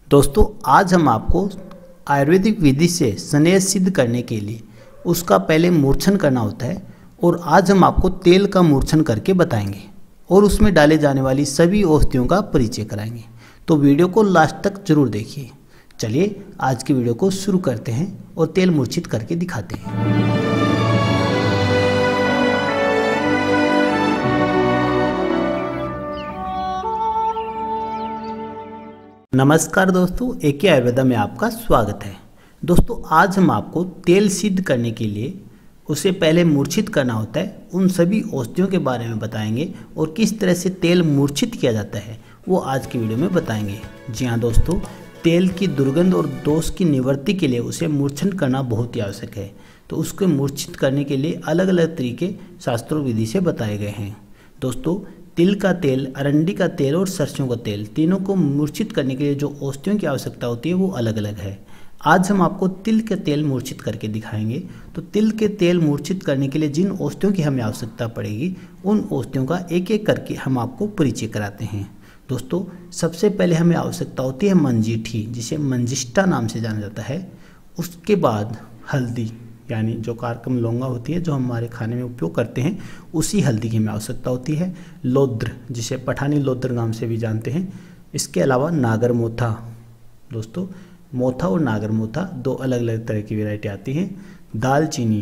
दोस्तों आज हम आपको आयुर्वेदिक विधि से स्नेह सिद्ध करने के लिए उसका पहले मूर्छन करना होता है और आज हम आपको तेल का मूर्छन करके बताएंगे और उसमें डाले जाने वाली सभी औषधियों का परिचय कराएंगे। तो वीडियो को लास्ट तक जरूर देखिए। चलिए आज की वीडियो को शुरू करते हैं और तेल मूर्छित करके दिखाते हैं। नमस्कार दोस्तों, एके आयुर्वेदा में आपका स्वागत है। दोस्तों आज हम आपको तेल सिद्ध करने के लिए उसे पहले मूर्छित करना होता है उन सभी औषधियों के बारे में बताएंगे और किस तरह से तेल मूर्छित किया जाता है वो आज की वीडियो में बताएंगे। जी हाँ दोस्तों, तेल की दुर्गंध और दोष की निवृत्ति के लिए उसे मूर्छन करना बहुत ही आवश्यक है। तो उसको मूर्छित करने के लिए अलग अलग तरीके शास्त्रों विधि से बताए गए हैं। दोस्तों तिल का तेल, अरंडी का तेल और सरसों का तेल, तीनों को मूर्छित करने के लिए जो औषधियों की आवश्यकता होती है वो अलग अलग है। आज हम आपको तिल के तेल मूर्छित करके दिखाएंगे। तो तिल के तेल मूर्छित करने के लिए जिन औषधियों की हमें आवश्यकता पड़ेगी उन औषधियों का एक एक करके हम आपको परिचय कराते हैं। दोस्तों सबसे पहले हमें आवश्यकता होती है मंजीठी, जिसे मंजिष्ठा नाम से जाना जाता है। उसके बाद हल्दी, यानी जो कारकम लौंगा होती है जो हमारे खाने में उपयोग करते हैं, उसी हल्दी की हमें आवश्यकता होती है। लौद्र, जिसे पठानी लौद्र नाम से भी जानते हैं। इसके अलावा नागर मोथा। दोस्तों मोथा और नागर मोथा दो अलग अलग तरह की वैरायटी आती हैं। दालचीनी,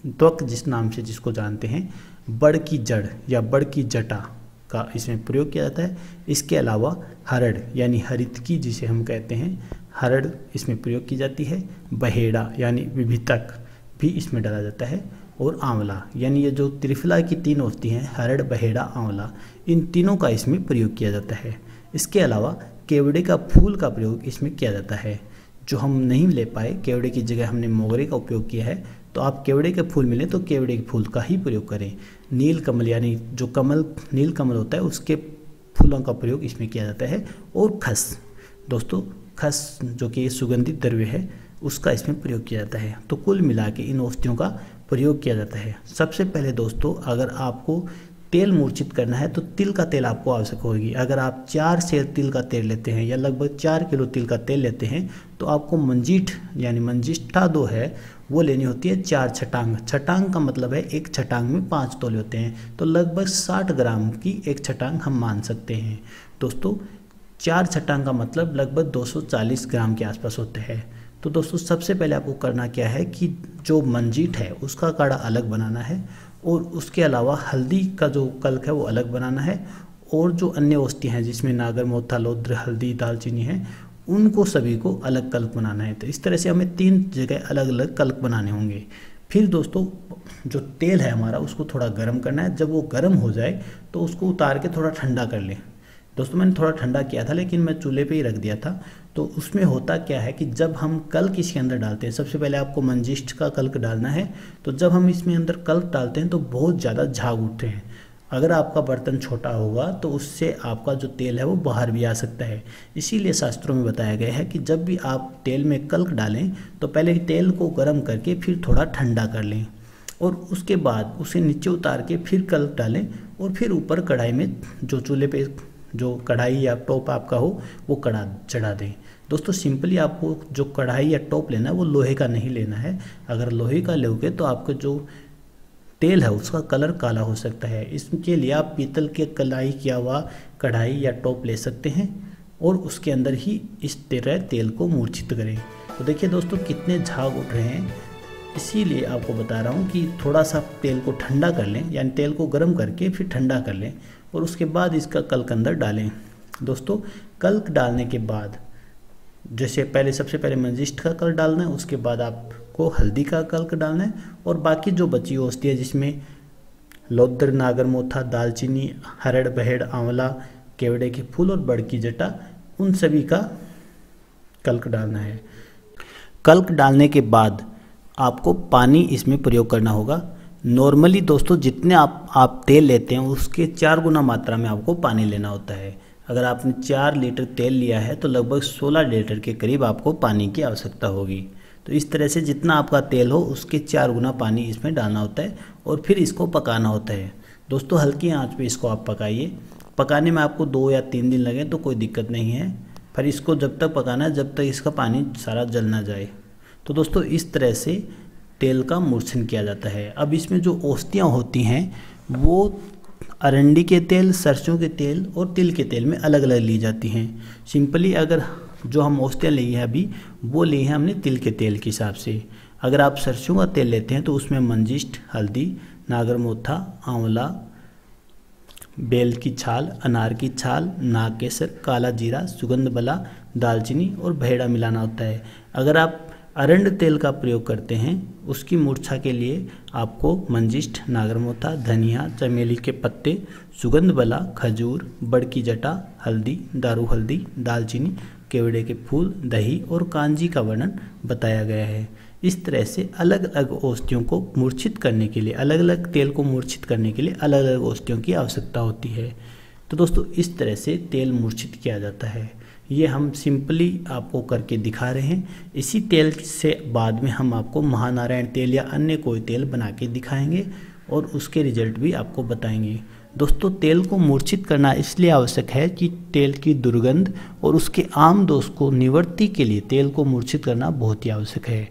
त्वक जिस नाम से जिसको जानते हैं। बड़ की जड़ या बड़ की जटा का इसमें प्रयोग किया जाता है। इसके अलावा हरड़ यानी हरितकी जिसे हम कहते हैं, हरड़ इसमें प्रयोग की जाती है। बहेड़ा यानी विभितक भी इसमें डाला जाता है। और आंवला, यानी ये जो त्रिफला की तीन औषधि हैं, हरड़, बहेड़ा, आंवला, इन तीनों का इसमें प्रयोग किया जाता है। इसके अलावा केवड़े का फूल का प्रयोग इसमें किया जाता है। जो हम नहीं ले पाए, केवड़े की जगह हमने मोगरे का उपयोग किया है, तो आप केवड़े के फूल मिले तो केवड़े के फूल का ही प्रयोग करें। नील कमल, यानी जो कमल नील कमल होता है उसके फूलों का प्रयोग इसमें किया जाता है। और खस, दोस्तों खस जो कि सुगंधित द्रव्य है उसका इसमें प्रयोग किया जाता है। तो कुल मिला के इन औषधियों का प्रयोग किया जाता है। सबसे पहले दोस्तों अगर आपको तेल मूर्छित करना है तो तिल का तेल आपको आवश्यक होगी। अगर आप 4 सेर तिल का तेल लेते हैं या लगभग 4 किलो तिल का तेल लेते हैं तो आपको मंजीठ यानी मंजिष्ठा दो है वो लेनी होती है 4 छटांग। छटांग का मतलब है एक छटांग में 5 तोले होते हैं, तो लगभग 60 ग्राम की एक छटांग हम मान सकते हैं। दोस्तों 4 छटांग का मतलब लगभग 240 ग्राम के आसपास होते हैं। तो दोस्तों सबसे पहले आपको करना क्या है कि जो मंजीठ है उसका काढ़ा अलग बनाना है और उसके अलावा हल्दी का जो कल्क है वो अलग बनाना है। और जो अन्य औषधियाँ हैं जिसमें नागर मोथा, लौद्र, हल्दी, दालचीनी है, उनको सभी को अलग कल्क बनाना है। तो इस तरह से हमें 3 जगह अलग अलग कल्क बनाने होंगे। फिर दोस्तों जो तेल है हमारा उसको थोड़ा गर्म करना है। जब वो गर्म हो जाए तो उसको उतार के थोड़ा ठंडा कर लें। दोस्तों मैंने थोड़ा ठंडा किया था लेकिन मैं चूल्हे पे ही रख दिया था। तो उसमें होता क्या है कि जब हम कल्क इसके अंदर डालते हैं, सबसे पहले आपको मंजिष्ठ का कल्क डालना है। तो जब हम इसमें अंदर कल्क डालते हैं तो बहुत ज़्यादा झाग उठते हैं। अगर आपका बर्तन छोटा होगा तो उससे आपका जो तेल है वो बाहर भी आ सकता है। इसीलिए शास्त्रों में बताया गया है कि जब भी आप तेल में कल्क डालें तो पहले तेल को गर्म करके फिर थोड़ा ठंडा कर लें और उसके बाद उसे नीचे उतार के फिर कल्क डालें और फिर ऊपर कढ़ाई में जो चूल्हे पे जो कढ़ाई या टॉप आपका हो वो कढ़ा चढ़ा दें। दोस्तों सिंपली आपको जो कढ़ाई या टॉप लेना है वो लोहे का नहीं लेना है। अगर लोहे का लोगे तो आपका जो तेल है उसका कलर काला हो सकता है। इसके लिए आप पीतल के कलाई किया हुआ कढ़ाई या टॉप ले सकते हैं और उसके अंदर ही इस तरह तेल को मूर्छित करें। तो देखिए दोस्तों कितने झाग उठ रहे हैं। इसीलिए आपको बता रहा हूँ कि थोड़ा सा तेल को ठंडा कर लें, यानी तेल को गर्म करके फिर ठंडा कर लें और उसके बाद इसका कल्क अंदर डालें। दोस्तों कल्क डालने के बाद जैसे सबसे पहले मंजिष्ठ का कल्क डालना है, उसके बाद आपको हल्दी का कल्क डालना है और बाकी जो बची औषधि है जिसमें लौद्र, नागर मोथा, दालचीनी, हरड़, बहेड़, आंवला, केवड़े के फूल और बड़ की जटा, उन सभी का कल्क डालना है। कल्क डालने के बाद आपको पानी इसमें प्रयोग करना होगा। नॉर्मली दोस्तों जितने आप तेल लेते हैं उसके 4 गुना मात्रा में आपको पानी लेना होता है। अगर आपने 4 लीटर तेल लिया है तो लगभग 16 लीटर के करीब आपको पानी की आवश्यकता होगी। तो इस तरह से जितना आपका तेल हो उसके 4 गुना पानी इसमें डालना होता है और फिर इसको पकाना होता है। दोस्तों हल्की आंच पे इसको आप पकाइए। पकाने में आपको 2 या 3 दिन लगे तो कोई दिक्कत नहीं है। फिर इसको जब तक पकाना है जब तक इसका पानी सारा जल ना जाए। तो दोस्तों इस तरह से तेल का मूर्छन किया जाता है। अब इसमें जो औषधियाँ होती हैं वो अरंडी के तेल, सरसों के तेल और तिल के तेल में अलग अलग ली जाती हैं। सिंपली अगर जो हम औषधियाँ ली हैं अभी वो ली हैं हमने तिल के तेल के हिसाब से। अगर आप सरसों का तेल लेते हैं तो उसमें मंजिष्ठ, हल्दी, नागरमोथा, आंवला, बेल की छाल, अनार की छाल, नागकेसर, काला जीरा, सुगंध बला, दालचीनी और भेड़ा मिलाना होता है। अगर आप अरंड तेल का प्रयोग करते हैं उसकी मूर्छा के लिए आपको मंजिष्ठ, नागरमोथा, धनिया, चमेली के पत्ते, सुगंध बला, खजूर, बड़ की जटा, हल्दी, दारू हल्दी, दालचीनी, केवड़े के फूल, दही और कांजी का वर्णन बताया गया है। इस तरह से अलग अलग औषधियों को मूर्छित करने के लिए, अलग अलग तेल को मूर्छित करने के लिए अलग अलग औषधियों की आवश्यकता होती है। तो दोस्तों इस तरह से तेल मूर्छित किया जाता है। ये हम सिंपली आपको करके दिखा रहे हैं। इसी तेल से बाद में हम आपको महानारायण तेल या अन्य कोई तेल बना के दिखाएंगे और उसके रिजल्ट भी आपको बताएंगे। दोस्तों तेल को मूर्छित करना इसलिए आवश्यक है कि तेल की दुर्गंध और उसके आम दोष को निवृत्ति के लिए तेल को मूर्छित करना बहुत ही आवश्यक है।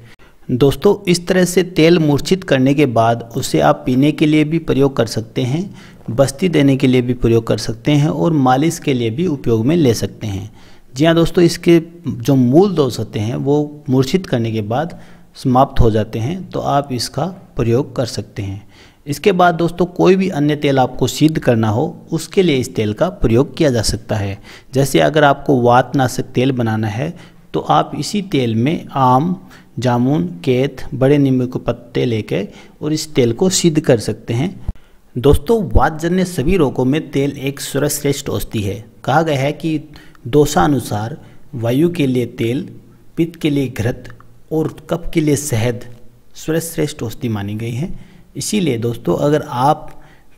दोस्तों इस तरह से तेल मूर्छित करने के बाद उसे आप पीने के लिए भी प्रयोग कर सकते हैं, बस्ती देने के लिए भी प्रयोग कर सकते हैं और मालिश के लिए भी उपयोग में ले सकते हैं। जी हाँ दोस्तों, इसके जो मूल दोष होते हैं वो मूर्छित करने के बाद समाप्त हो जाते हैं, तो आप इसका प्रयोग कर सकते हैं। इसके बाद दोस्तों कोई भी अन्य तेल आपको सिद्ध करना हो उसके लिए इस तेल का प्रयोग किया जा सकता है। जैसे अगर आपको वातनाशक तेल बनाना है तो आप इसी तेल में आम, जामुन, केथ, बड़े नींबू के पत्ते लेकर और इस तेल को सिद्ध कर सकते हैं। दोस्तों वातजन्य सभी रोगों में तेल एक सर्वश्रेष्ठ औषधि है। कहा गया है कि दोषानुसार वायु के लिए तेल, पित्त के लिए घृत और कफ के लिए शहद सर्वश्रेष्ठ औषधि मानी गई है। इसीलिए दोस्तों अगर आप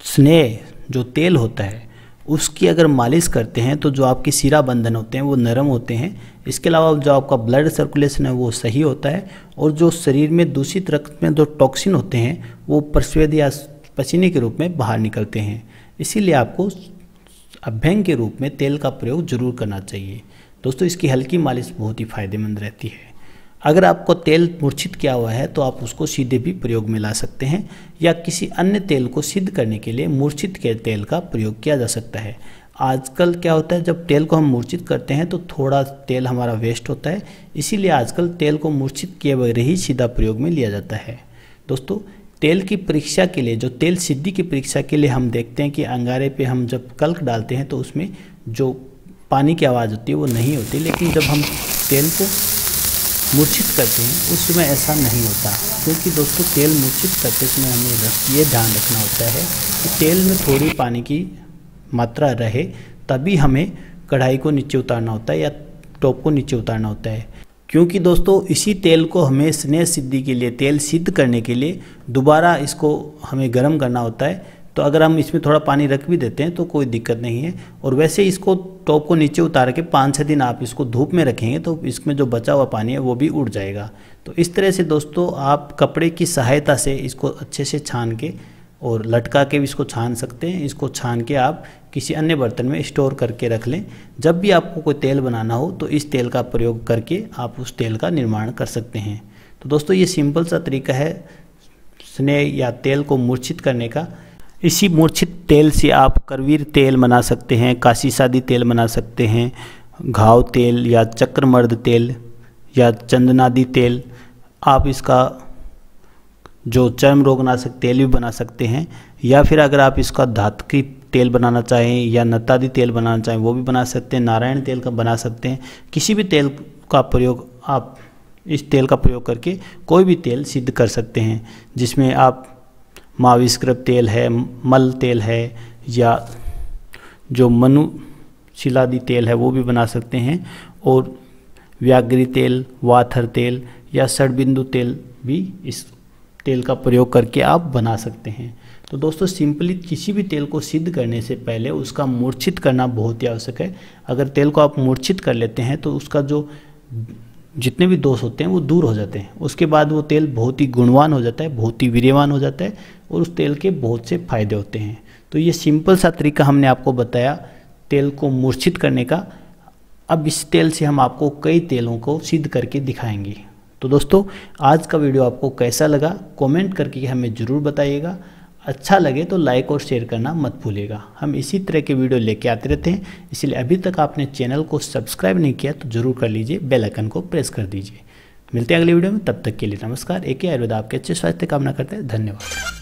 स्नेह जो तेल होता है उसकी अगर मालिश करते हैं तो जो आपके शिरा बंधन होते हैं वो नरम होते हैं। इसके अलावा जो आपका ब्लड सर्कुलेशन है वो सही होता है और जो शरीर में दूषित रक्त में जो टॉक्सिन होते हैं वो प्रस्वेद या पसीने के रूप में बाहर निकलते हैं। इसीलिए आपको अभ्यंग के रूप में तेल का प्रयोग जरूर करना चाहिए। दोस्तों इसकी हल्की मालिश बहुत ही फायदेमंद रहती है। अगर आपको तेल मूर्छित किया हुआ है तो आप उसको सीधे भी प्रयोग में ला सकते हैं या किसी अन्य तेल को सिद्ध करने के लिए मूर्छित के तेल का प्रयोग किया जा सकता है। आजकल क्या होता है, जब तेल को हम मूर्छित करते हैं तो थोड़ा तेल हमारा वेस्ट होता है, इसीलिए आजकल तेल को मूर्छित किए बगैर ही सीधा प्रयोग में लिया जाता है। दोस्तों तेल की परीक्षा के लिए, जो तेल सिद्धि की परीक्षा के लिए हम देखते हैं कि अंगारे पे हम जब कल्क डालते हैं तो उसमें जो पानी की आवाज़ होती है वो नहीं होती, लेकिन जब हम तेल को मूर्छित करते हैं उस समय ऐसा नहीं होता। क्योंकि दोस्तों तेल मूर्छित करते समय हमें ये ध्यान रखना होता है कि तेल में थोड़ी पानी की मात्रा रहे, तभी हमें कढ़ाई को नीचे उतारना होता है या टॉप को नीचे उतारना होता है। क्योंकि दोस्तों इसी तेल को हमें स्नेह सिद्धि के लिए, तेल सिद्ध करने के लिए दोबारा इसको हमें गर्म करना होता है। तो अगर हम इसमें थोड़ा पानी रख भी देते हैं तो कोई दिक्कत नहीं है। और वैसे इसको टॉप को नीचे उतार के 5-6 दिन आप इसको धूप में रखेंगे तो इसमें जो बचा हुआ पानी है वो भी उड़ जाएगा। तो इस तरह से दोस्तों आप कपड़े की सहायता से इसको अच्छे से छान के और लटका के भी इसको छान सकते हैं। इसको छान के आप किसी अन्य बर्तन में स्टोर करके रख लें। जब भी आपको कोई तेल बनाना हो तो इस तेल का प्रयोग करके आप उस तेल का निर्माण कर सकते हैं। तो दोस्तों ये सिंपल सा तरीका है स्नेह या तेल को मूर्छित करने का। इसी मूर्छित तेल से आप करवीर तेल बना सकते हैं, काशी सादी तेल बना सकते हैं, घाव तेल या चक्रमर्द तेल या चंदनादी तेल। आप इसका जो चर्म रोगनाशक तेल भी बना सकते हैं, या फिर अगर आप इसका धातु तेल बनाना चाहें या नत्तादी तेल बनाना चाहें वो भी बना सकते हैं, नारायण तेल का बना सकते हैं। किसी भी तेल का प्रयोग आप इस तेल का प्रयोग करके कोई भी तेल सिद्ध कर सकते हैं, जिसमें आप माविस्कृत तेल है, मल तेल है या जो मनुशिलादि तेल है वो भी बना सकते हैं, और व्याघ्री तेल, वाथर तेल या षडबिंदु तेल भी इस तेल का प्रयोग करके आप बना सकते हैं। तो दोस्तों सिंपली किसी भी तेल को सिद्ध करने से पहले उसका मूर्छित करना बहुत ही आवश्यक है। अगर तेल को आप मूर्छित कर लेते हैं तो उसका जो जितने भी दोष होते हैं वो दूर हो जाते हैं। उसके बाद वो तेल बहुत ही गुणवान हो जाता है, बहुत ही वीर्यवान हो जाता है और उस तेल के बहुत से फायदे होते हैं। तो ये सिंपल सा तरीका हमने आपको बताया तेल को मूर्छित करने का। अब इस तेल से हम आपको कई तेलों को सिद्ध करके दिखाएंगे। तो दोस्तों आज का वीडियो आपको कैसा लगा कमेंट करके हमें ज़रूर बताइएगा। अच्छा लगे तो लाइक और शेयर करना मत भूलिएगा। हम इसी तरह के वीडियो लेके आते रहते हैं, इसलिए अभी तक आपने चैनल को सब्सक्राइब नहीं किया तो ज़रूर कर लीजिए, बेल आइकन को प्रेस कर दीजिए। मिलते हैं अगले वीडियो में, तब तक के लिए नमस्कार। AK आयुर्वेद आपके अच्छे स्वास्थ्य कामना करते हैं। धन्यवाद।